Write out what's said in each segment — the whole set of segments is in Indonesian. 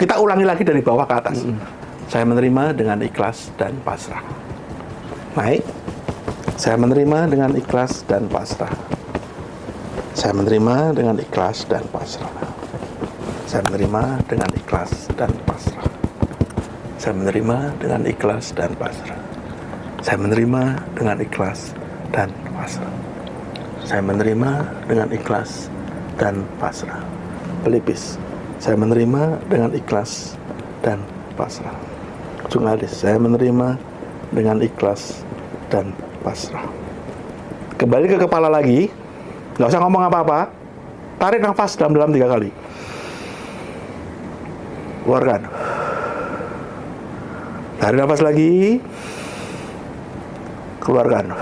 Kita ulangi lagi dari bawah ke atas. Saya menerima dengan ikhlas dan pasrah. Naik. Saya menerima dengan ikhlas dan pasrah. Saya menerima dengan ikhlas dan pasrah. Saya menerima dengan ikhlas dan pasrah. Saya menerima dengan ikhlas dan pasrah. Saya menerima dengan ikhlas dan pasrah. Saya menerima dengan ikhlas dan pasrah. Pelipis. Saya menerima dengan ikhlas dan pasrah. Ujung alis. Saya menerima dengan ikhlas dan pasrah. Kembali ke kepala lagi. Nggak usah ngomong apa-apa. Tarik nafas dalam-dalam 3 kali. Keluarkan. Tarik nafas lagi. Keluarkan.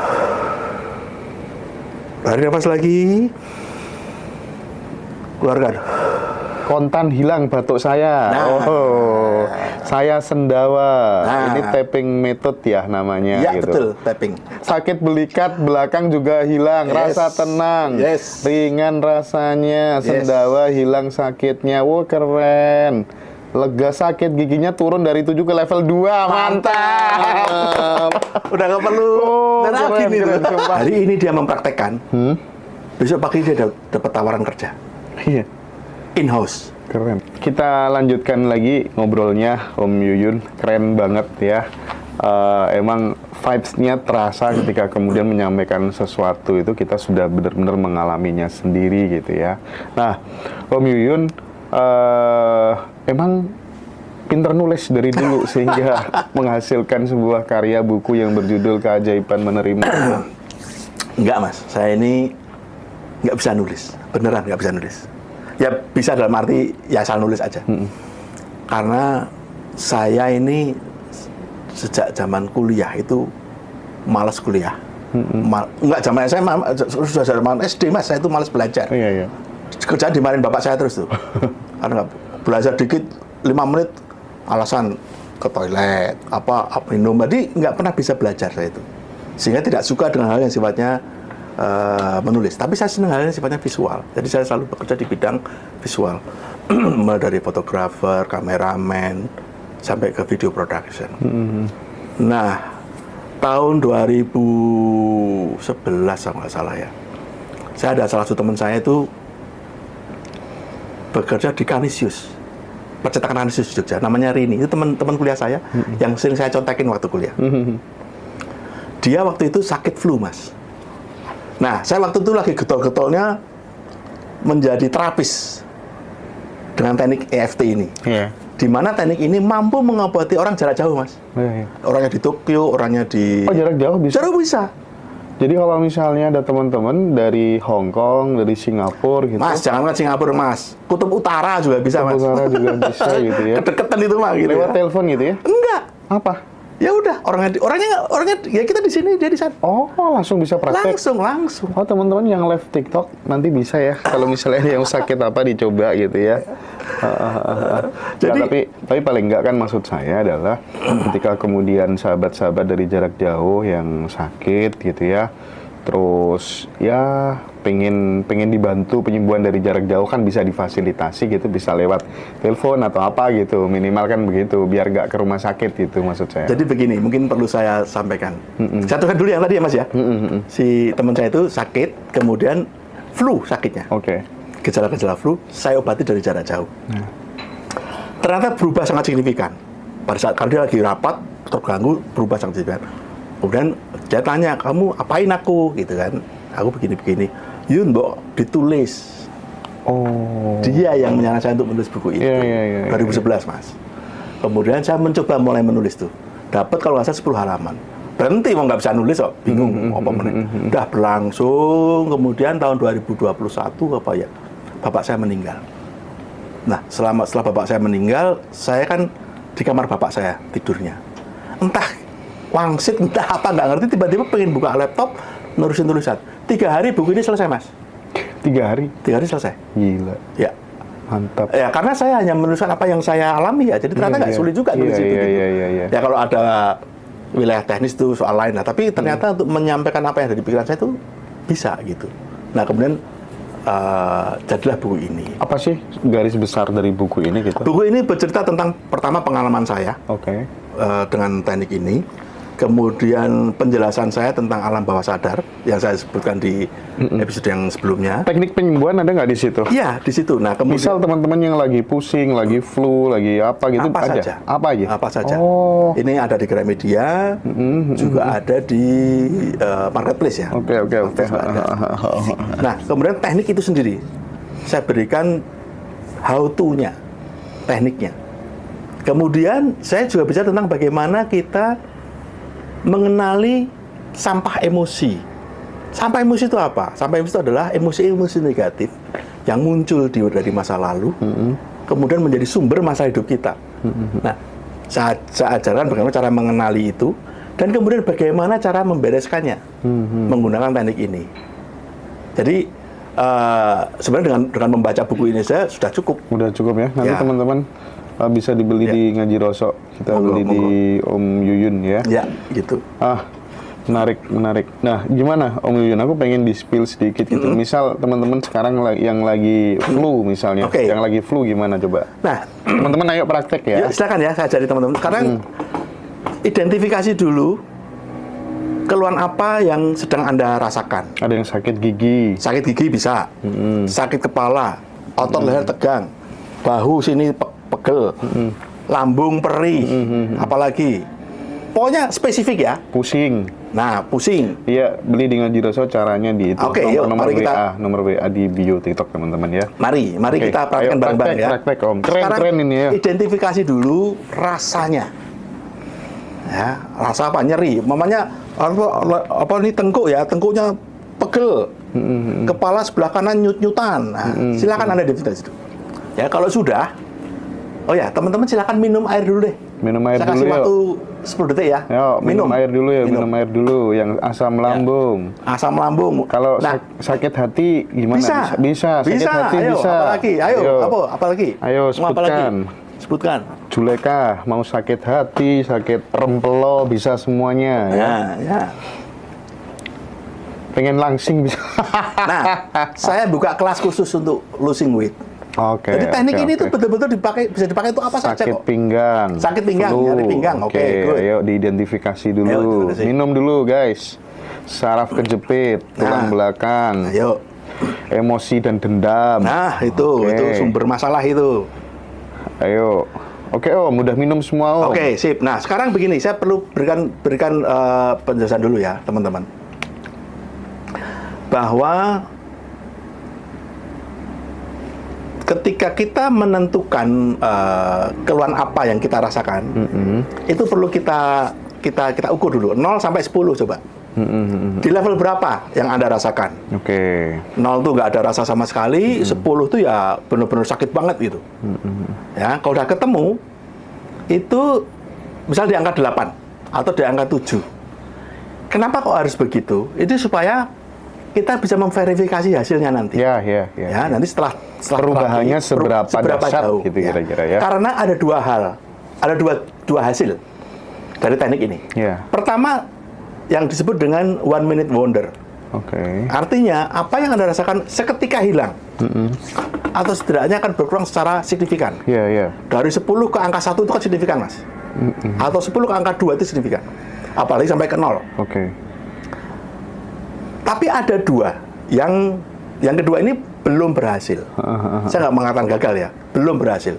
Tarik nafas lagi. Keluarkan. Kontan hilang batuk saya. Saya sendawa. Ini tapping method ya namanya. Ya, gitu. betul, tapping. Sakit belikat belakang juga hilang, rasa tenang, ringan rasanya, sendawa hilang sakitnya. Wah, keren. Lega sakit giginya turun dari 7 ke level 2. Mantap. Udah nggak perlu keren, Hari ini dia mempraktekkan. Besok pagi dia dapat tawaran kerja. Iya. In-house. Keren. Kita lanjutkan lagi ngobrolnya, Om Yuyun. Keren banget ya. Emang vibes-nya terasa ketika kemudian menyampaikan sesuatu itu kita sudah benar-benar mengalaminya sendiri gitu ya. Nah, Om Yuyun emang pinter nulis dari dulu sehingga menghasilkan sebuah karya buku yang berjudul Keajaiban Menerima. Enggak, Mas. Saya ini nggak bisa nulis. Beneran nggak bisa nulis. Ya bisa dalam arti ya asal nulis aja. Karena saya ini sejak zaman kuliah itu malas kuliah. Enggak, zaman saya sudah zaman SD, Mas, saya itu malas belajar. Iya. Kerjaan dimarahin bapak saya terus tuh. Karena belajar dikit 5 menit alasan ke toilet, apa minum. Jadi nggak pernah bisa belajar saya itu. Sehingga tidak suka dengan hal yang sifatnya menulis, tapi saya senang hal yang sifatnya visual. Jadi saya selalu bekerja di bidang visual, mulai dari fotografer, kameramen, sampai ke video production. Nah, tahun 2011 kalau nggak salah ya, saya ada salah satu teman saya itu bekerja di Canisius, percetakan Canisius di Jogja, namanya Rini. Itu teman kuliah saya yang sering saya contekin waktu kuliah. Dia waktu itu sakit flu, Mas. Nah, saya waktu itu lagi getol-getolnya menjadi terapis dengan teknik EFT ini. Di mana teknik ini mampu mengobati orang jarak jauh, Mas. Orangnya di Tokyo, orangnya di... Oh, jarak jauh bisa? Jarak bisa. Jadi kalau misalnya ada teman-teman dari Hong Kong, dari Singapura gitu. Mas, jangan ke Singapura, Mas. Kutub Utara juga bisa, Mas. Kutub Utara juga bisa gitu ya. Kedekatan itu, Mas. Gitu lewat ya. telepon gitu ya? Enggak. Apa? Ya udah, orangnya ya kita di sini, dia di sana. Oh, langsung bisa praktek? Langsung. Oh, teman-teman yang live TikTok nanti bisa ya. Kalau misalnya ada yang sakit apa dicoba gitu ya. Jadi, nah, tapi paling enggak kan maksud saya adalah ketika kemudian sahabat-sahabat dari jarak jauh yang sakit gitu ya, terus ya pengen dibantu penyembuhan dari jarak jauh kan bisa difasilitasi gitu, bisa lewat telepon atau apa gitu, minimal kan begitu, biar nggak ke rumah sakit gitu maksud saya. Jadi begini, mungkin perlu saya sampaikan. Satukan dulu yang tadi ya, Mas ya. Si teman saya itu sakit, kemudian flu sakitnya. Oke. Gejala-gejala flu, saya obati dari jarak jauh. Ternyata berubah sangat signifikan. Pada saat kalau dia lagi rapat, terganggu, berubah sangat signifikan. Kemudian dia tanya, kamu apain aku? Gitu kan. Aku begini-begini. Yun, Mbok, ditulis. Oh. Dia yang menyarankan saya untuk menulis buku itu. 2011, Mas. Kemudian saya mencoba mulai menulis tuh. Dapat kalau nggak salah 10 halaman. Berhenti, mau nggak bisa nulis kok. Bingung, apa menit. Udah berlangsung, kemudian tahun 2021 apa ya, bapak saya meninggal. Nah, setelah bapak saya meninggal, saya kan di kamar bapak saya tidurnya. Entah wangsit, entah apa, nggak ngerti, tiba-tiba pengen buka laptop, nurusin tulisan. 3 hari buku ini selesai, Mas. 3 hari? 3 hari selesai. Gila. Ya. Mantap. Ya, karena saya hanya menuliskan apa yang saya alami ya, jadi ternyata nggak sulit juga nulis itu. Ya, kalau ada wilayah teknis itu soal lain lah, tapi ternyata untuk menyampaikan apa yang ada di pikiran saya itu bisa gitu. Nah, kemudian jadilah buku ini. Apa sih garis besar dari buku ini gitu? Buku ini bercerita tentang pertama pengalaman saya Oke. dengan teknik ini, kemudian penjelasan saya tentang alam bawah sadar yang saya sebutkan di episode yang sebelumnya. Teknik penyembuhan ada nggak di situ? Iya, di situ. Nah, kemudian Misal teman-teman yang lagi pusing, lagi flu, lagi apa gitu apa aja? saja. Apa aja? Apa saja. Oh. Ini ada di Gramedia, juga ada di Marketplace ya. Oke. Marketplace juga ada. Nah, kemudian teknik itu sendiri saya berikan how to-nya, tekniknya. Kemudian saya juga bicara tentang bagaimana kita mengenali sampah emosi. Sampah emosi itu apa? Sampah emosi itu adalah emosi-emosi negatif yang muncul dari masa lalu, kemudian menjadi sumber masa hidup kita. Nah, saya ajarkan bagaimana cara mengenali itu, dan kemudian bagaimana cara membereskannya menggunakan teknik ini. Jadi, sebenarnya dengan membaca buku ini saya sudah cukup. Udah cukup ya. Nanti Ya. teman-teman bisa dibeli di Ngaji Rosok. Kita beli di Om Yuyun ya. Ya, gitu. Menarik. Nah, gimana Om Yuyun? Aku pengen di-spill sedikit gitu. Misal teman-teman sekarang yang lagi flu misalnya. Oke. Yang lagi flu gimana coba? Nah, Teman-teman ayo praktek ya. silakan ya, saya ajari teman-teman. Sekarang identifikasi dulu keluhan apa yang sedang Anda rasakan. Ada yang sakit gigi. Sakit gigi bisa, sakit kepala, otot leher tegang, bahu sini pegel, lambung perih, apalagi. Pokoknya spesifik ya. Pusing. Nah, pusing. Iya, beli di Ngaji Rosok caranya di itu. Oke, yuk, nomor mari kita- nomor WA di bio TikTok teman-teman ya. Mari Oke, kita praktekkan ayo, bareng-bareng ya. praktek, Om. Sekarang Keren ini ya. identifikasi dulu rasanya. Ya, rasa apa? Nyeri. Mamanya apa nih tengkuk ya? Tengkuknya pegel. Kepala sebelah kanan nyut-nyutan. Nah, silakan Anda identifikasi itu. Ya, kalau sudah, oh ya, teman-teman silakan minum air dulu deh. Minum air Saya dulu kasih yuk. waktu 10 detik ya. Yo, minum air dulu ya, minum air dulu yang asam lambung. Asam lambung. Kalau Nah, sakit hati gimana? bisa. Sakit hati Ayo, bisa. apalagi? Ayo, apa lagi? Ayo, Mau apa lagi? sebutkan. Sebutkan. Juleka, mau sakit hati, sakit rempelo, bisa semuanya ya. Ya. Pengen langsing bisa. Nah, saya buka kelas khusus untuk losing weight. Oke. Jadi teknik oke, ini oke. tuh betul-betul bisa dipakai untuk apa saja Sakit kok. pinggang. Sakit pinggang, flu. nyari pinggang. Oke, good. Ayo diidentifikasi dulu. Ayo, identifikasi. Minum dulu, guys. Saraf kejepit, tulang belakang, Ayo. emosi dan dendam. Nah, itu sumber masalah itu. Ayo. Oke, Om, udah minum semua, Om. Oke, sip. Nah, sekarang begini, saya perlu berikan penjelasan dulu ya, teman-teman. Bahwa ketika kita menentukan keluhan apa yang kita rasakan, itu perlu kita ukur dulu 0 sampai 10 coba. Di level berapa yang Anda rasakan? Oke. 0 tuh nggak ada rasa sama sekali, 10 tuh ya benar-benar sakit banget gitu. Ya, kalau udah ketemu itu misal di angka 8 atau di angka 7. Kenapa kok harus begitu? Itu supaya kita bisa memverifikasi hasilnya nanti. Ya. Nanti setelah Perubahannya terapi, seberapa dahsyat jauh gitu kira-kira ya. Karena ada dua hal, ada dua hasil dari teknik ini. Ya. Pertama yang disebut dengan 1 minute wonder. Oke. Artinya apa yang Anda rasakan seketika hilang, atau setidaknya akan berkurang secara signifikan. Iya. Dari 10 ke angka 1 itu kan signifikan, Mas. Atau 10 ke angka 2 itu signifikan. Apalagi sampai ke 0. Oke. Tapi ada dua. Yang kedua ini belum berhasil. Saya nggak mengatakan gagal ya. Belum berhasil.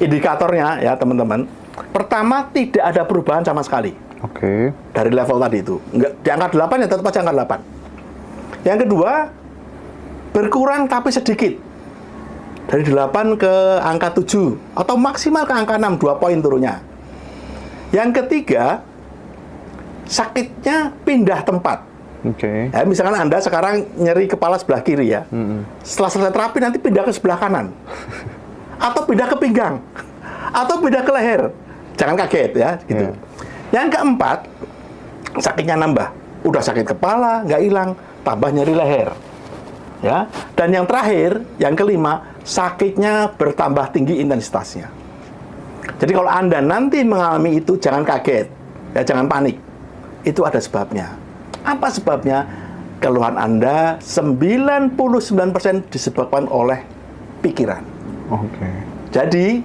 Indikatornya ya, teman-teman. Pertama, tidak ada perubahan sama sekali. Oke. Dari level tadi itu. Nggak, di angka 8 ya tetap aja angka 8. Yang kedua, berkurang tapi sedikit. Dari 8 ke angka 7. Atau maksimal ke angka 6, 2 poin turunnya. Yang ketiga, sakitnya pindah tempat. Oke. Ya, misalkan Anda sekarang nyeri kepala sebelah kiri ya. Setelah selesai terapi nanti pindah ke sebelah kanan. Atau pindah ke pinggang. Atau pindah ke leher. Jangan kaget ya, gitu. Yang keempat, sakitnya nambah. Udah sakit kepala, nggak hilang, tambah nyeri leher. Ya. Dan yang terakhir, yang kelima, sakitnya bertambah tinggi intensitasnya. Jadi kalau Anda nanti mengalami itu, jangan kaget. Ya, jangan panik. Itu ada sebabnya. Apa sebabnya? keluhan Anda 99% disebabkan oleh pikiran. Oke. Jadi,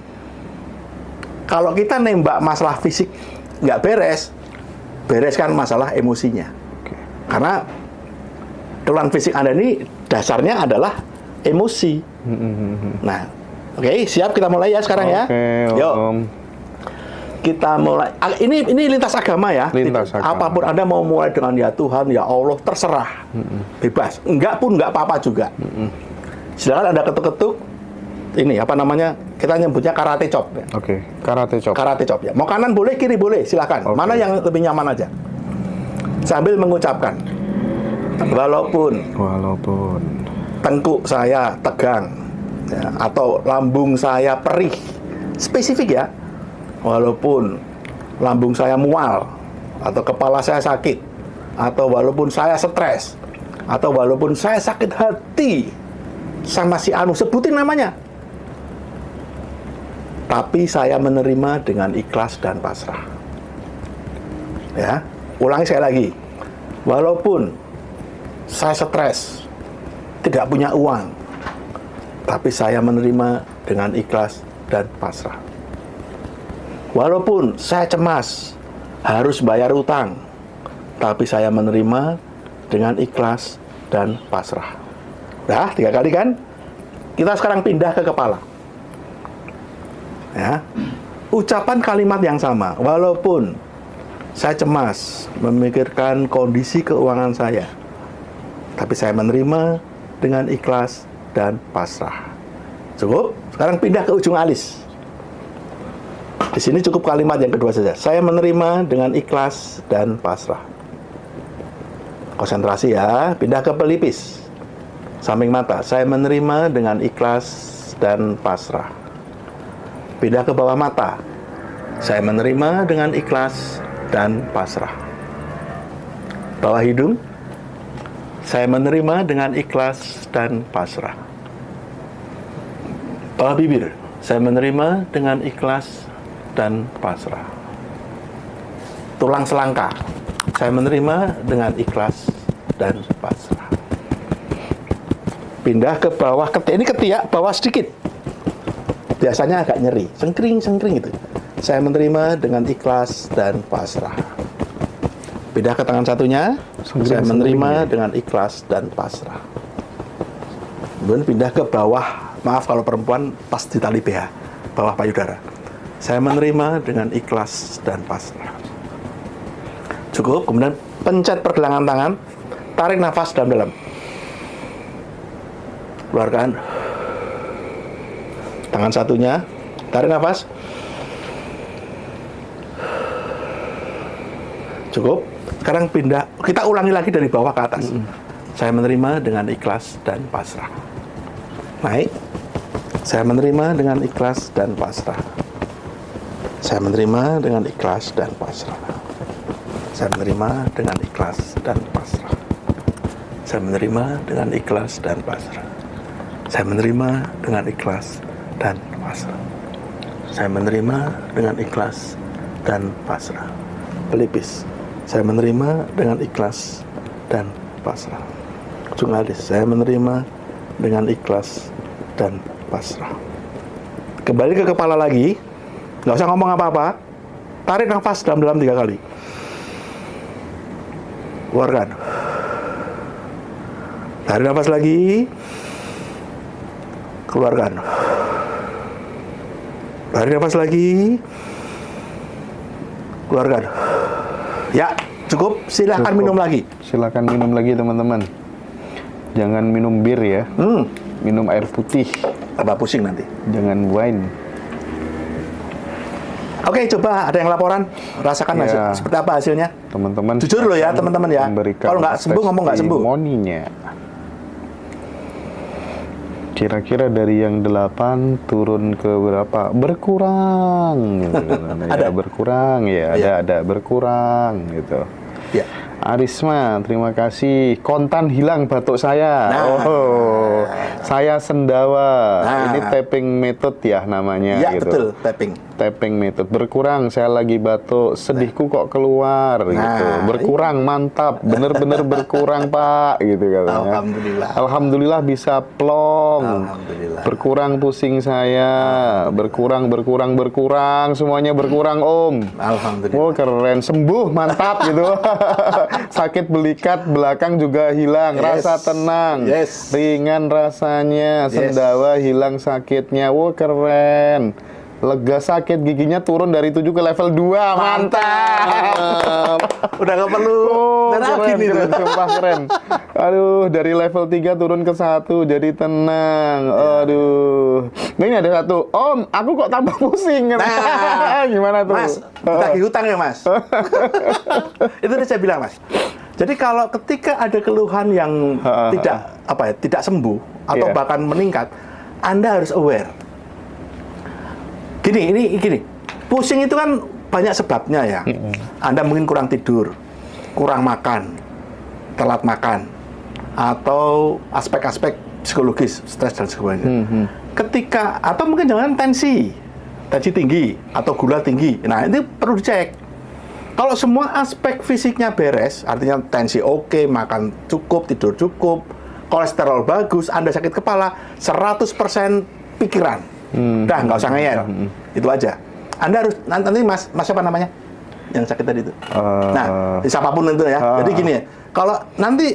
kalau kita nembak masalah fisik nggak beres, bereskan masalah emosinya. Oke. Karena keluhan fisik Anda ini dasarnya adalah emosi. Nah, oke, siap kita mulai ya sekarang ya. Oke, Yuk. Om. Kita mulai. Ini lintas agama ya. Lintas agama. Apapun Anda mau mulai dengan ya Tuhan, ya Allah, terserah. Bebas. Enggak pun enggak apa-apa juga. Silakan Anda ketuk-ketuk. Ini apa namanya? Kita nyebutnya karate chop. Ya. Oke, karate chop. Karate chop ya. Mau kanan boleh, kiri boleh, silakan. Oke. Mana yang lebih nyaman aja. Sambil mengucapkan, walaupun tengkuk saya tegang, ya, atau lambung saya perih, spesifik ya. Walaupun lambung saya mual, atau kepala saya sakit, atau walaupun saya stres, atau walaupun saya sakit hati sama si Anu, sebutin namanya. Tapi saya menerima dengan ikhlas dan pasrah. Ya, ulangi sekali lagi. Walaupun saya stres, tidak punya uang, tapi saya menerima dengan ikhlas dan pasrah. Walaupun saya cemas, harus bayar utang, tapi saya menerima dengan ikhlas dan pasrah. Dah, 3 kali kan? Kita sekarang pindah ke kepala. Ya. Ucapan kalimat yang sama. Walaupun saya cemas memikirkan kondisi keuangan saya, tapi saya menerima dengan ikhlas dan pasrah. Cukup? Sekarang pindah ke ujung alis. Di sini cukup kalimat yang kedua saja. Saya menerima dengan ikhlas dan pasrah. Konsentrasi ya. Pindah ke pelipis, samping mata. Saya menerima dengan ikhlas dan pasrah. Pindah ke bawah mata. Saya menerima dengan ikhlas dan pasrah. Bawah hidung. Saya menerima dengan ikhlas dan pasrah. Bawah bibir. Saya menerima dengan ikhlas dan pasrah. Tulang selangka. Saya menerima dengan ikhlas dan pasrah. Pindah ke bawah ketiak. Ini ketiak bawah sedikit. Biasanya agak nyeri. Sengkring gitu. Saya menerima dengan ikhlas dan pasrah. Pindah ke tangan satunya. Saya menerima dengan ikhlas dan pasrah. Kemudian pindah ke bawah. Maaf kalau perempuan pas di tali BH. Bawah payudara. Saya menerima dengan ikhlas dan pasrah. Cukup, kemudian pencet pergelangan tangan, tarik nafas dalam-dalam. Keluarkan. Tangan satunya, tarik nafas. Cukup. Sekarang pindah, kita ulangi lagi dari bawah ke atas. Saya menerima dengan ikhlas dan pasrah. Naik. Saya menerima dengan ikhlas dan pasrah. Saya menerima dengan ikhlas dan pasrah. Saya menerima dengan ikhlas dan pasrah. Saya menerima dengan ikhlas dan pasrah. Saya menerima dengan ikhlas dan pasrah. Saya menerima dengan ikhlas dan pasrah. Pelipis. Saya menerima dengan ikhlas dan pasrah. Ujung alis. Saya menerima dengan ikhlas dan pasrah. Kembali ke kepala lagi. Nggak usah ngomong apa-apa. Tarik nafas dalam-dalam 3 kali. Keluarkan. Tarik nafas lagi. Keluarkan. Tarik nafas lagi. Keluarkan. Ya, cukup. Silakan minum lagi. Silakan minum lagi, teman-teman. Jangan minum bir ya. Minum air putih. Tambah pusing nanti. Jangan wine. Oke, coba ada yang laporan. Rasakan hasil, seperti apa hasilnya. Teman-teman. Jujur loh ya, teman-teman ya. Kalau nggak sembuh, ngomong nggak sembuh. Testimoninya. Kira-kira dari yang 8 turun ke berapa? Berkurang. Gitu. Ada berkurang ya, ada berkurang gitu. Ya. Arisma, terima kasih. Kontan hilang batuk saya. Saya sendawa. Ini tapping method ya namanya. Ya, gitu. betul, tapping. Tapping method. Berkurang, saya lagi batuk. Sedihku kok keluar, gitu. Berkurang, mantap. Bener-bener berkurang, Pak, gitu katanya. Alhamdulillah. Alhamdulillah bisa plong. Alhamdulillah. Berkurang pusing saya. Berkurang. Semuanya berkurang, Om. Alhamdulillah. Oh, keren. Sembuh, mantap, gitu. Sakit belikat belakang juga hilang. Rasa tenang. Ringan rasanya. Sendawa hilang sakitnya. Wow, keren. Lega sakit giginya turun dari 7 ke level 2. Mantap. Udah nggak perlu keren, sumpah keren. Aduh, dari level 3 turun ke 1 jadi tenang. Aduh. Nah, ini ada satu. Om, aku kok tambah pusing. Nah, gimana tuh? Mas, tagih hutang ya, Mas. Itu udah saya bilang, Mas. Jadi kalau ketika ada keluhan yang tidak sembuh atau bahkan meningkat, Anda harus aware. Gini, pusing itu kan banyak sebabnya ya. Anda mungkin kurang tidur, kurang makan, telat makan, atau aspek-aspek psikologis, stres dan sebagainya. Atau mungkin jangan tensi tinggi atau gula tinggi. Nah, ini perlu dicek. Kalau semua aspek fisiknya beres, artinya tensi oke, makan cukup, tidur cukup, kolesterol bagus, Anda sakit kepala, 100% pikiran. Udah, nggak usah ngeyel. Itu aja. Anda harus, nanti mas siapa namanya? Yang sakit tadi itu. Nah, siapapun itu ya. Jadi gini ya, kalau nanti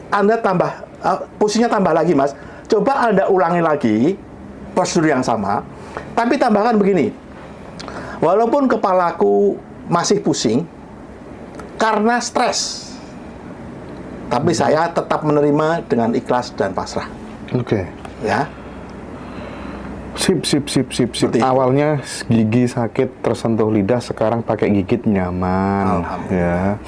Anda tambah, pusingnya tambah lagi, Mas, coba Anda ulangi lagi prosedur yang sama, tapi tambahkan begini. Walaupun kepalaku masih pusing, karena stres, tapi saya tetap menerima dengan ikhlas dan pasrah. Ya. Sip. Awalnya gigi sakit tersentuh lidah, sekarang pakai gigit nyaman. Ya.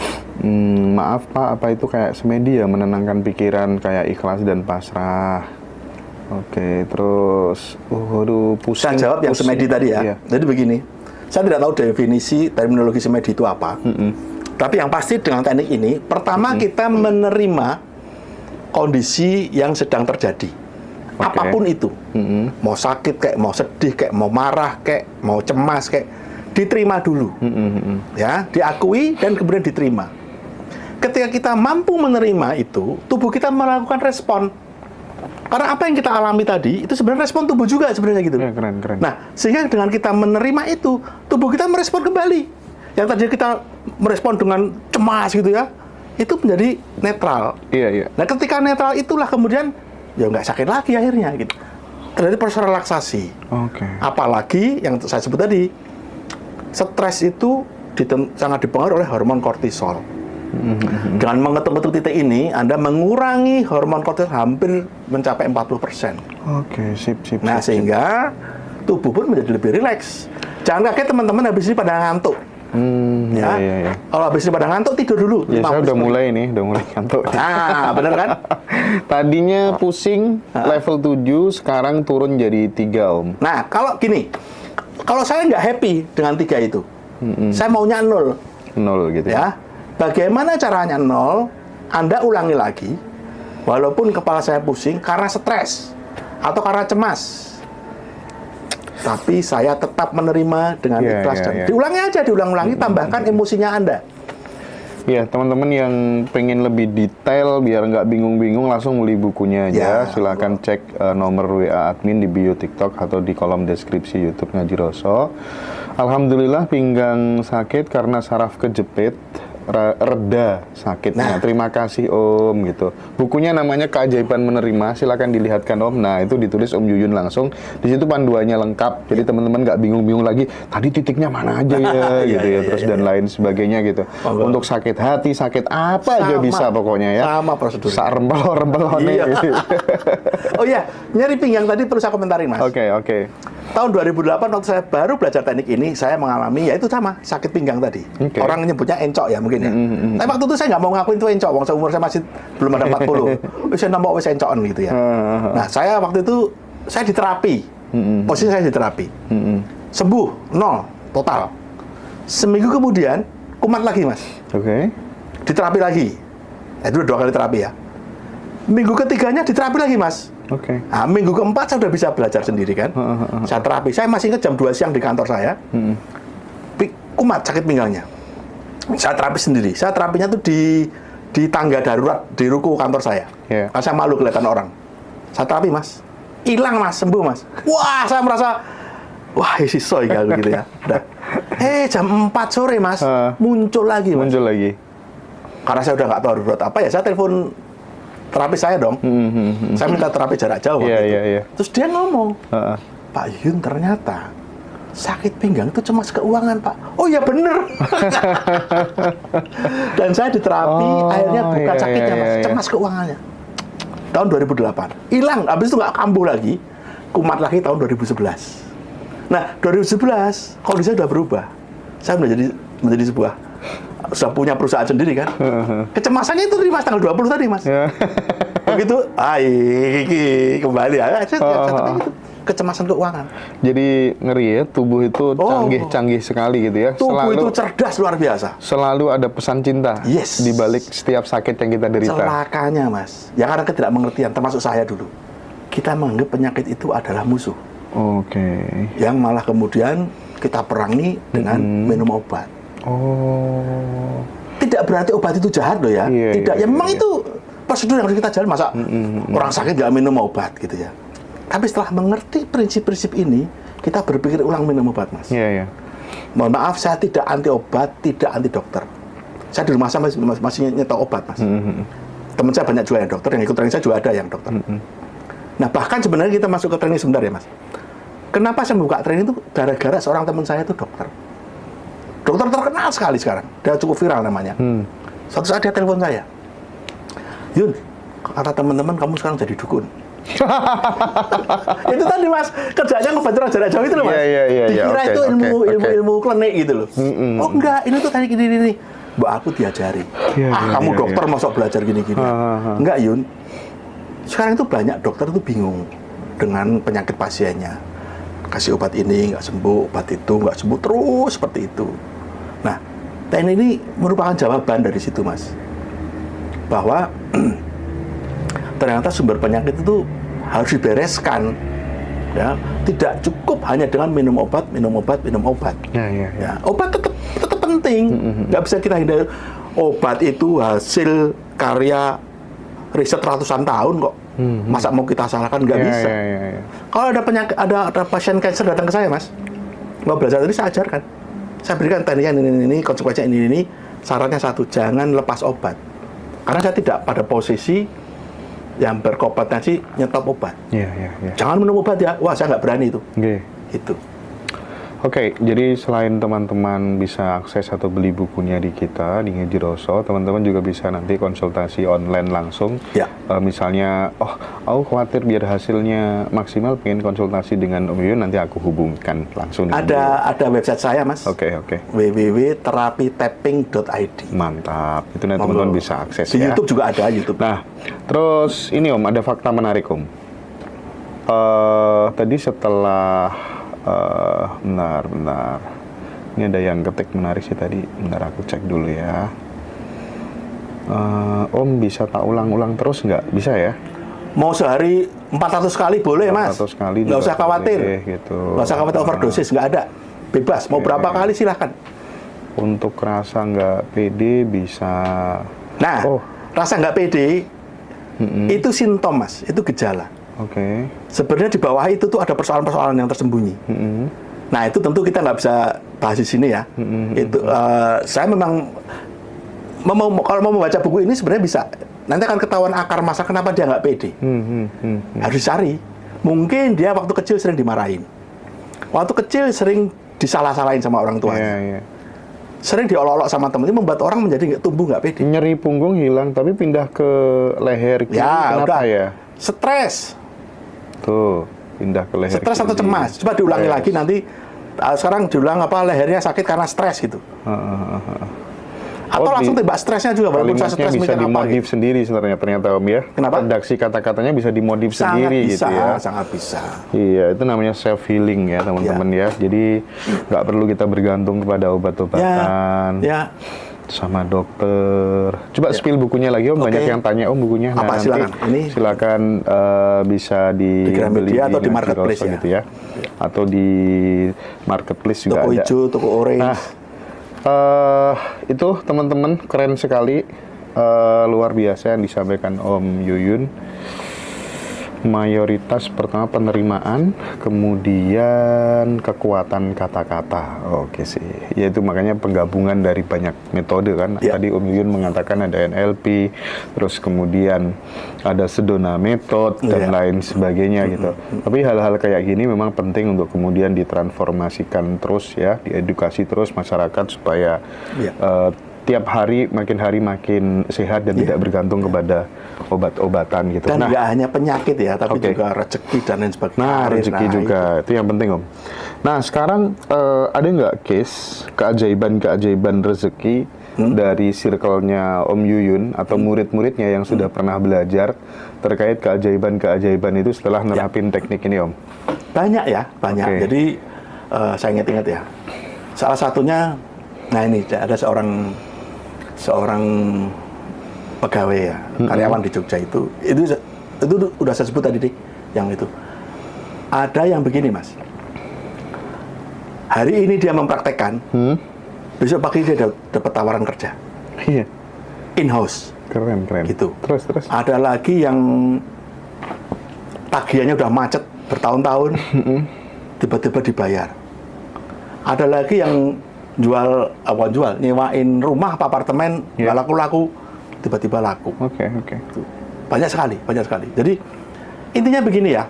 Maaf Pak, apa itu kayak semedi ya, menenangkan pikiran, kayak ikhlas dan pasrah. Oke, terus, pusing. Saya jawab yang semedi tadi ya. Jadi begini, saya tidak tahu definisi terminologi semedi itu apa. Tapi yang pasti dengan teknik ini, pertama kita menerima kondisi yang sedang terjadi. Apapun itu, mau sakit kayak, mau sedih kayak, mau marah kayak, mau cemas kayak, diterima dulu, ya, diakui dan kemudian diterima. Ketika kita mampu menerima itu, tubuh kita melakukan respon. Karena apa yang kita alami tadi itu sebenarnya respon tubuh juga sebenarnya gitu. Ya, keren. Nah, sehingga dengan kita menerima itu, tubuh kita merespon kembali. Yang tadi kita merespon dengan cemas gitu ya, itu menjadi netral. Iya. Nah, ketika netral itulah kemudian ya nggak sakit lagi akhirnya gitu. Terjadi proses relaksasi. Apalagi yang saya sebut tadi, stres itu sangat dipengaruhi oleh hormon kortisol. Dengan mengetuk-ketuk titik ini, Anda mengurangi hormon kortisol hampir mencapai 40%. Sip. Nah, sehingga tubuh pun menjadi lebih rileks. Jangan kaget teman-teman habis ini pada ngantuk. Iya. Kalau habis ini pada ngantuk, tidur dulu. Ya, saya udah mulai ngantuk. Nah, bener kan? Tadinya pusing level 7, sekarang turun jadi 3, Om. Nah, kalau gini, kalau saya nggak happy dengan 3 itu, saya maunya 0. 0 gitu ya. Bagaimana caranya 0? Anda ulangi lagi, walaupun kepala saya pusing karena stres atau karena cemas, tapi saya tetap menerima dengan ikhlas. Diulangi aja, diulang-ulangi, tambahkan emosinya Anda. Ya, teman-teman yang pengen lebih detail biar nggak bingung-bingung, langsung beli bukunya aja. Silakan cek nomor WA admin di bio TikTok atau di kolom deskripsi YouTube Ngaji Roso. Alhamdulillah pinggang sakit karena saraf kejepit, reda sakitnya. Terima kasih Om gitu. Bukunya namanya Keajaiban Menerima, silakan dilihatkan Om. Nah, itu ditulis Om Yuyun langsung. Di situ panduannya lengkap. Jadi teman-teman nggak bingung-bingung lagi. Tadi titiknya mana aja ya gitu ya. Terus dan lain sebagainya gitu. Untuk sakit hati, sakit apa aja bisa pokoknya ya. Sama prosedur. Rempel gitu. Oh iya, nyeri pinggang tadi perlu saya komentarin, Mas. Oke. Tahun 2008 waktu saya baru belajar teknik ini, saya mengalami yaitu sama, sakit pinggang tadi. Orang nyebutnya encok ya mungkin ya. Tapi waktu itu saya nggak mau ngakuin itu encok, wong umur saya masih belum ada 40. Wis nampak wis encokan gitu ya. Nah, saya waktu itu saya diterapi. Posisi saya diterapi. Sembuh 0 total. Seminggu kemudian kumat lagi, Mas. diterapi lagi. Itu udah 2 kali terapi ya. Minggu ketiganya diterapi lagi, Mas. Oke. Nah, minggu keempat saya udah bisa belajar sendiri kan. Saya terapi. Saya masih ingat jam 2 siang di kantor saya. Kumat sakit pinggangnya. Saya terapi sendiri. Saya terapinya tuh di tangga darurat di ruko kantor saya. Yeah. Karena saya malu kelihatan orang. Saya terapi, Mas. Hilang, Mas, sembuh, Mas. Wah, saya merasa wah, isi soy kalau gitu ya. Udah. Jam 4 sore, Mas, muncul lagi, Mas. Muncul lagi. Karena saya udah nggak tahu darurat apa ya, saya telepon terapis saya dong. Saya minta terapi jarak jauh waktu itu. Terus dia ngomong, Pak Yun, ternyata sakit pinggang itu cemas keuangan, Pak. Oh ya bener. Dan saya diterapi, akhirnya bukan sakitnya, Mas, cemas keuangannya. Tahun 2008. Hilang, habis itu nggak kambuh lagi. Kumat lagi tahun 2011. Nah, 2011, kondisi sudah berubah. Saya menjadi sebuah, sudah punya perusahaan sendiri kan. Kecemasannya itu di Mas, tanggal 20 tadi, Mas. Begitu, kembali ya. Itu kecemasan keuangan. Jadi ngeri ya, tubuh itu canggih sekali gitu ya. Tubuh itu cerdas luar biasa. Selalu ada pesan cinta di balik setiap sakit yang kita derita. Celakanya, Mas. Ya karena ketidakmengertian, termasuk saya dulu. Kita menganggap penyakit itu adalah musuh. Oke. Yang malah kemudian kita perangi dengan minum obat. Tidak berarti obat itu jahat loh ya. Tidak, ya memang itu prosedur yang harus kita jalan. Masa orang sakit nggak minum obat gitu ya. Tapi setelah mengerti prinsip-prinsip ini, kita berpikir ulang minum obat, Mas. Mohon maaf, saya tidak anti obat, tidak anti dokter. Saya di rumah saya masih nyetok obat, Mas. Teman saya banyak juga yang dokter, yang ikut training saya juga ada yang dokter. Nah, bahkan sebenarnya kita masuk ke training sebentar ya, Mas. Kenapa saya membuka training itu? Gara-gara seorang teman saya itu dokter. Dokter terkenal sekali sekarang. Dia cukup viral namanya. Suatu saat dia telepon saya. Yun, kata teman-teman kamu sekarang jadi dukun. Itu tadi, Mas, kerjanya ngebaca jarak jauh itu loh, Mas. Dikira itu ilmu klinik gitu loh. Oh enggak, ini tuh tadi gini. Mbak, aku diajari. Kamu dokter masuk belajar gini-gini. Enggak, Yun. Sekarang itu banyak dokter itu bingung dengan penyakit pasiennya. Kasih obat ini nggak sembuh, obat itu nggak sembuh, terus seperti itu. Nah, teknik ini merupakan jawaban dari situ, Mas. Bahwa ternyata sumber penyakit itu harus dibereskan. Ya, tidak cukup hanya dengan minum obat. Ya, obat tetap penting. Nggak bisa kita hindari. Obat itu hasil karya riset ratusan tahun kok. Masa mau kita salahkan? Nggak bisa. Kalau ada penyakit, ada pasien kanker datang ke saya, Mas, mau belajar tadi saya ajarkan. Saya berikan tekniknya ini, konsekuensinya ini. Syaratnya satu, jangan lepas obat. Karena saya tidak pada posisi yang berkompetensi nyetop obat. Jangan minum obat ya. Wah, saya nggak berani itu. Itu. Oke, jadi selain teman-teman bisa akses atau beli bukunya di kita, di Ngejiroso, teman-teman juga bisa nanti konsultasi online langsung. Misalnya, aku khawatir biar hasilnya maksimal, pengen konsultasi dengan Om Yun, nanti aku hubungkan langsung. Ada website saya, Mas. www.therapytapping.id. Mantap, itu nanti teman-teman bisa akses di YouTube juga ada, YouTube. Nah, terus ini Om, ada fakta menarik Om. Tadi setelah benar. Ini ada yang ketik menarik sih tadi. Bentar aku cek dulu ya. Om bisa tak ulang-ulang terus nggak? Bisa ya? Mau sehari 400 kali boleh, Mas. 400 kali nggak usah khawatir. Gitu. Nggak usah khawatir overdosis, nggak ada. Bebas. Mau berapa kali silahkan. Untuk rasa nggak pede bisa. Nah, rasa nggak pede itu simptom, Mas. Itu gejala. Sebenarnya di bawah itu tuh ada persoalan-persoalan yang tersembunyi. Nah, itu tentu kita nggak bisa bahas di sini ya. Itu saya memang kalau mau membaca buku ini sebenarnya bisa. Nanti akan ketahuan akar masalah kenapa dia nggak pede. Harus dicari. Mungkin dia waktu kecil sering dimarahin. Waktu kecil sering disalah-salahin sama orang tuanya. Sering diolok-olok sama temen, ini membuat orang menjadi tumbuh nggak pede. Nyeri punggung hilang, tapi pindah ke leher kiri. Kenapa ya? Stres. Tuh, pindah ke leher. Stres atau cemas. Coba diulangi lagi nanti. Sekarang diulang lehernya sakit karena stres gitu. Atau langsung tembak stresnya juga, walaupun saya stres bisa dimodif sendiri sebenarnya ternyata Om ya. Kenapa? Redaksi kata-katanya bisa dimodif sendiri gitu ya. Sangat bisa. Iya, itu namanya self healing ya teman-teman ya. Jadi nggak perlu kita bergantung kepada obat-obatan. sama dokter. Coba spill bukunya lagi Om, banyak yang tanya Om bukunya. Apa, nanti silakan. Ini silakan bisa di dibeli Gramedia atau di marketplace ya. gitu ya. Atau di marketplace juga toko ada. hijau, toko orange. Nah, itu teman-teman keren sekali, luar biasa yang disampaikan Om Yuyun. Mayoritas pertama penerimaan, kemudian kekuatan kata-kata. Oke sih, yaitu makanya penggabungan dari banyak metode kan. Tadi Om Yuyun mengatakan ada NLP, terus kemudian ada Sedona Method dan lain sebagainya gitu. Tapi hal-hal kayak gini memang penting untuk kemudian ditransformasikan terus ya, diedukasi terus masyarakat supaya tiap hari makin sehat dan tidak bergantung kepada obat-obatan gitu. Dan nggak hanya penyakit ya, tapi juga rezeki dan lain sebagainya. Nah, rezeki juga itu yang penting Om. Nah, sekarang ada nggak case keajaiban rezeki dari circle-nya Om Yuyun atau murid-muridnya yang sudah pernah belajar terkait keajaiban itu setelah nerapin teknik ini Om? Banyak ya, banyak. Jadi saya ingat-ingat ya. Salah satunya, nah ini ada seorang pegawai ya, karyawan di Jogja itu udah saya sebut tadi yang itu. Ada yang begini Mas, hari ini dia mempraktekkan, besok pagi dia dapat tawaran kerja, in-house, keren gitu. Terus ada lagi yang tagihannya udah macet bertahun-tahun, tiba-tiba dibayar. Ada lagi yang nyewain rumah apa apartemen nggak laku-laku, tiba-tiba laku. Oke. Banyak sekali. Jadi intinya begini ya,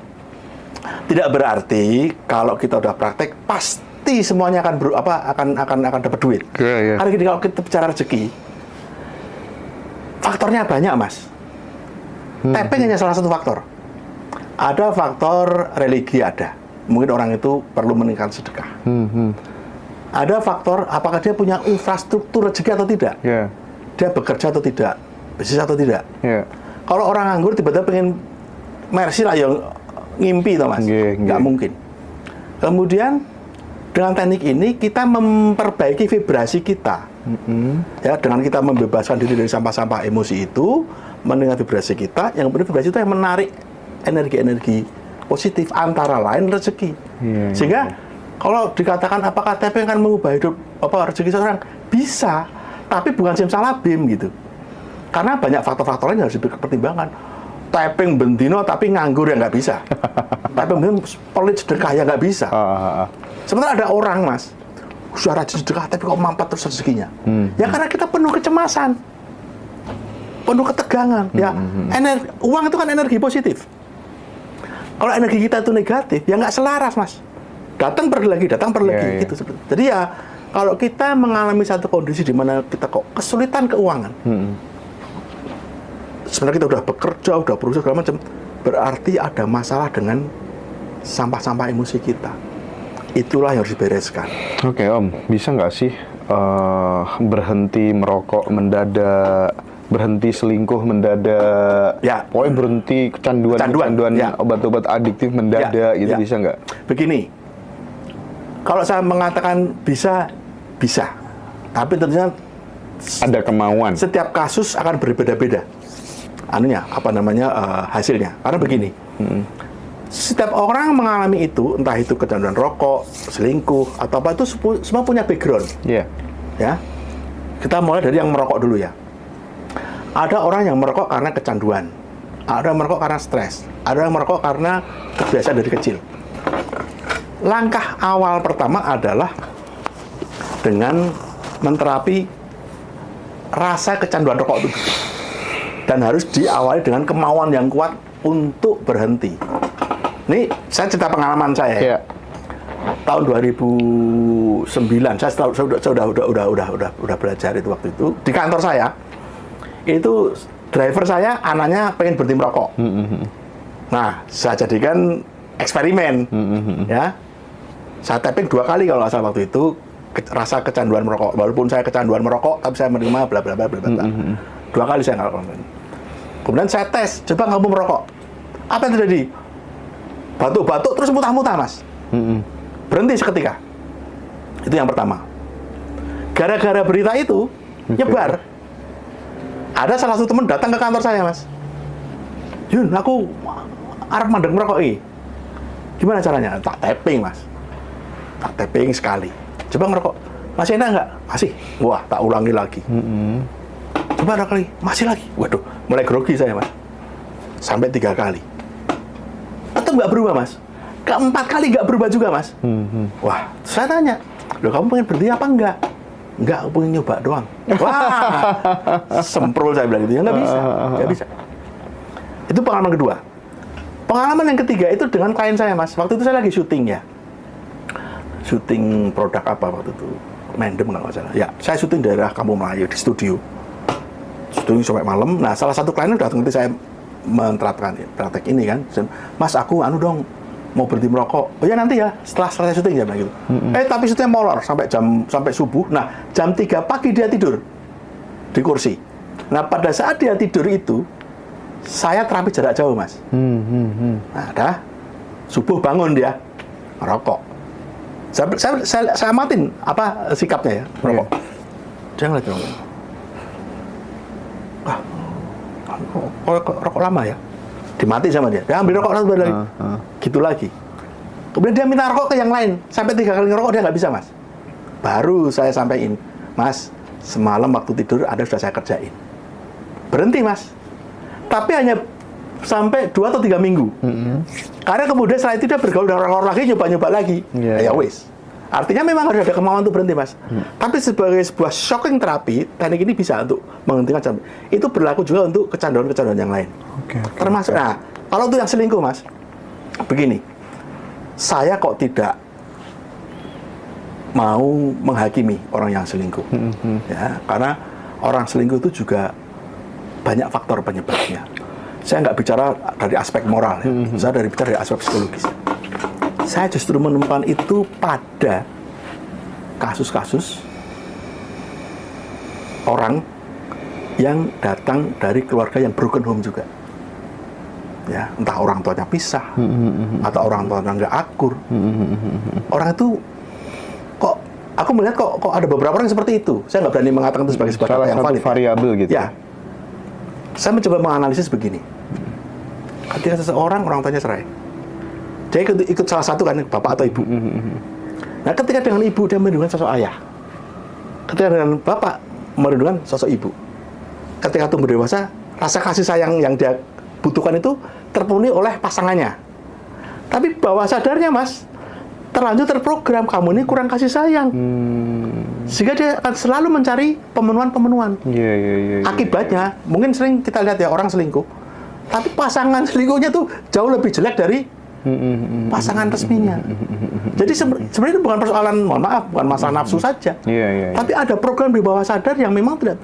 tidak berarti kalau kita udah praktek pasti semuanya akan dapat duit. Karena kalau kita bicara rezeki, faktornya banyak Mas. Tapping hanya salah satu faktor. Ada faktor religi ada. Mungkin orang itu perlu meningkatkan sedekah. Ada faktor apakah dia punya infrastruktur rezeki atau tidak. Dia bekerja atau tidak, bisnis atau tidak. Kalau orang nganggur tiba-tiba pengen mercy lah yang ngimpi toh Mas, nggak mungkin. Kemudian dengan teknik ini kita memperbaiki vibrasi kita, ya dengan kita membebaskan diri dari sampah-sampah emosi itu, mendengar vibrasi kita, yang kemudian vibrasi itu yang menarik energi-energi positif antara lain rezeki. Sehingga kalau dikatakan apakah tapping akan mengubah hidup rezeki seseorang, bisa. Tapi bukan simsalabim gitu. Karena banyak faktor-faktor lain yang harus dipertimbangkan. Tapping bendino tapi nganggur ya nggak bisa. Tapping bendino pelit sedekah ya nggak bisa. Sementara ada orang Mas, sudah rajin sedekah tapi kok mampat terus rezekinya. Ya karena kita penuh kecemasan, penuh ketegangan. Uang itu kan energi positif. Kalau energi kita itu negatif, ya nggak selaras Mas. Datang pergi lagi gitu. Jadi ya kalau kita mengalami satu kondisi di mana kita kok kesulitan keuangan, sebenarnya kita udah bekerja, udah berusaha segala macam, berarti ada masalah dengan sampah-sampah emosi kita. Itulah yang harus dibereskan. Oke Om, bisa nggak sih berhenti merokok mendadak, berhenti selingkuh mendadak, pokoknya berhenti kecanduan obat-obat adiktif mendadak, gitu bisa nggak? Begini, kalau saya mengatakan bisa, tapi tentunya ada kemauan. Setiap kasus akan berbeda-beda. Hasilnya. Karena begini, setiap orang mengalami itu, entah itu kecanduan rokok, selingkuh, atau apa itu semua punya background. Ya, kita mulai dari yang merokok dulu ya. Ada orang yang merokok karena kecanduan, ada yang merokok karena stres, ada yang merokok karena kebiasaan dari kecil. Langkah awal pertama adalah dengan menterapi rasa kecanduan rokok itu, dan harus diawali dengan kemauan yang kuat untuk berhenti. Ini saya cerita pengalaman saya. Tahun 2009 saya sudah belajar itu waktu itu di kantor saya. Itu driver saya anaknya pengen berhenti merokok. Nah, saya jadikan eksperimen, ya. Saya tapping 2 kali kalau nggak salah waktu itu, rasa kecanduan merokok. Walaupun saya kecanduan merokok, tapi saya menerima bla bla bla bla bla. 2 kali saya ngelakuin. Kemudian saya tes, coba kamu merokok. Apa yang terjadi? Batuk-batuk terus muntah-muntah Mas. Berhenti seketika. Itu yang pertama. Gara-gara berita itu, nyebar. Ada salah satu teman datang ke kantor saya, Mas. Yun, aku arep mandek merokok iki. Gimana caranya? Tak tapping, Mas. Tak tapping sekali. Coba ngerokok. Masih enak nggak? Masih. Wah, tak ulangi lagi. Coba ada kali. Masih lagi. Waduh, mulai grogi saya, Mas. Sampai 3 kali. Tetap nggak berubah, Mas. Keempat kali nggak berubah juga, Mas. Wah, saya tanya, loh kamu pengen berhenti apa enggak? Enggak, aku pengen nyoba doang. Wah, semprol saya bilang gitu. Ya nggak bisa, nggak bisa. Itu pengalaman kedua. Pengalaman yang ketiga itu dengan klien saya, Mas. Waktu itu saya lagi syuting ya. Syuting produk apa waktu itu? Mendem kalau nggak salah. Ya, saya syuting daerah Kampung Melayu di studio. Syuting sampai malam. Nah, salah satu klien datang ke saya menerapkan praktek ini kan. Mas, aku dong mau berhenti merokok. Oh ya nanti ya, setelah selesai syuting ya bilang gitu. Tapi syutingnya molor sampai subuh. Nah, jam 3 pagi dia tidur di kursi. Nah, pada saat dia tidur itu saya terapi jarak jauh, Mas. Nah, dah subuh bangun dia merokok. Saya amatin apa sikapnya ya, merokok. Dia ngeliat dong. Wah, rokok lama ya. Dimati sama dia. Dia ambil rokok satu lagi. Gitu lagi. Kemudian dia minta rokok ke yang lain. Sampai 3 kali ngerokok dia nggak bisa, Mas. Baru saya sampaikan, Mas, semalam waktu tidur ada sudah saya kerjain. Berhenti, Mas. Tapi hanya sampai 2 atau 3 minggu. Karena kemudian setelah itu dia bergaul dengan orang-orang lagi, nyoba-nyoba lagi. Ya wis. Artinya memang harus ada kemauan untuk berhenti, Mas. Tapi sebagai sebuah shocking terapi, teknik ini bisa untuk menghentikan candu. Itu berlaku juga untuk kecanduan-kecanduan yang lain. Termasuk, nah, kalau untuk yang selingkuh, Mas, begini. Saya kok tidak mau menghakimi orang yang selingkuh. Ya, karena orang selingkuh itu juga banyak faktor penyebabnya. Saya nggak bicara dari aspek moral, ya. Saya bicara dari aspek psikologis. Saya justru menemukan itu pada kasus-kasus orang yang datang dari keluarga yang broken home juga. Ya, entah orang tuanya pisah, atau orang tuanya nggak akur. Orang itu kok, aku melihat kok ada beberapa orang seperti itu. Saya nggak berani mengatakan itu sebagai sebuah kata yang valid. Variabel gitu. Ya, saya mencoba menganalisis begini. Ketika seseorang orang tuanya cerai, dia ikut salah satu kan, bapak atau ibu. Nah, ketika dengan ibu dia merindukan sosok ayah. Ketika dengan bapak merindukan sosok ibu. Ketika tumbuh dewasa, rasa kasih sayang yang dia butuhkan itu terpenuhi oleh pasangannya. Tapi bawah sadarnya, Mas, terlanjur terprogram kamu ini kurang kasih sayang. Sehingga dia akan selalu mencari pemenuhan-pemenuhan. Akibatnya, mungkin sering kita lihat ya orang selingkuh. Tapi pasangan selingkuhnya tuh jauh lebih jelek dari pasangan resminya. Jadi sebenarnya itu bukan persoalan, mohon maaf, bukan masalah nafsu saja. Tapi ada program di bawah sadar yang memang tidak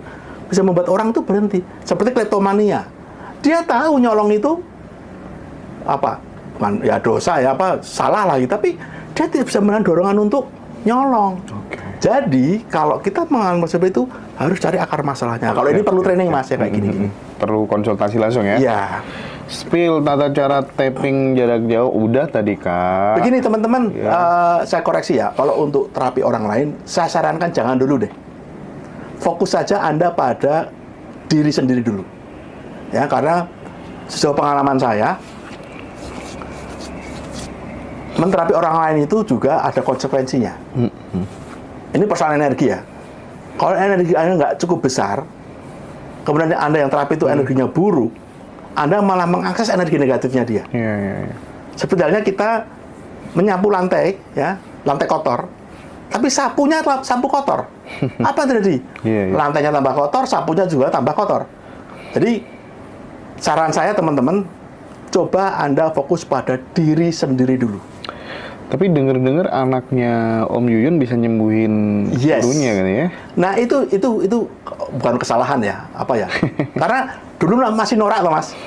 bisa membuat orang itu berhenti. Seperti kleptomania. Dia tahu nyolong itu apa? Bukan ya dosa ya apa salah lagi, tapi dia tidak bisa menahan dorongan untuk nyolong. Jadi kalau kita mengalami seperti itu harus cari akar masalahnya. Kalau ini perlu training, Mas, ya kayak gini. Perlu konsultasi langsung ya. Iya. Spill tata cara tapping jarak jauh udah tadi, Kak. Begini teman-teman, saya koreksi ya. Kalau untuk terapi orang lain, saya sarankan jangan dulu deh. Fokus saja Anda pada diri sendiri dulu. Ya, karena sejauh pengalaman saya, menterapi orang lain itu juga ada konsekuensinya. Ini persoalan energi ya. Kalau energi Anda nggak cukup besar, kemudian Anda yang terapi itu energinya buruk, Anda malah mengakses energi negatifnya dia. Seperti halnya kita menyapu lantai, ya, lantai kotor, tapi sapunya sapu kotor. Apa yang terjadi? Lantainya tambah kotor, sapunya juga tambah kotor. Jadi, saran saya teman-teman, coba Anda fokus pada diri sendiri dulu. Tapi dengar-dengar anaknya Om Yuyun bisa nyembuhin gurunya kan ya? Nah itu bukan kesalahan ya, apa ya? Karena dulu masih norak loh, Mas.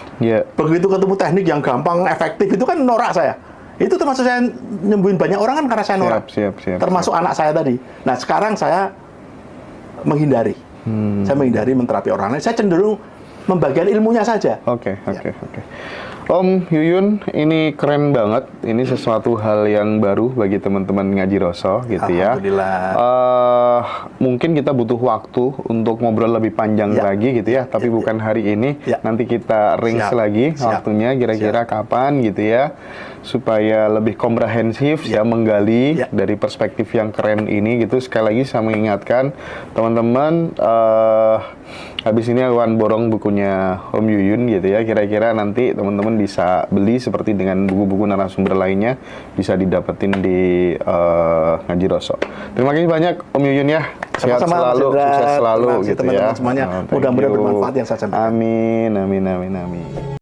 Begitu ketemu teknik yang gampang, efektif itu kan norak saya. Itu termasuk saya nyembuhin banyak orang kan karena saya norak. Termasuk anak saya tadi. Nah sekarang saya menghindari. Saya menghindari menterapi orang lain. Saya cenderung membagikan ilmunya saja. Om Yuyun, ini keren banget. Ini sesuatu hal yang baru bagi teman-teman Ngaji Roso gitu ya. Alhamdulillah. Mungkin kita butuh waktu untuk ngobrol lebih panjang lagi gitu ya, tapi bukan hari ini. Nanti kita rings lagi waktunya kira-kira kapan gitu ya, supaya lebih komprehensif ya menggali dari perspektif yang keren ini gitu. Sekali lagi saya mengingatkan teman-teman, habis ini akan borong bukunya Om Yuyun gitu ya. Kira-kira nanti teman-teman bisa beli seperti dengan buku-buku narasumber lainnya, bisa didapetin di Ngaji Roso. Terima kasih banyak Om Yuyun ya. Sehat selalu, sukses selalu gitu ya. Teman-teman semuanya. Mudah-mudahan bermanfaat yang saya sampaikan. Amin, amin, amin, amin.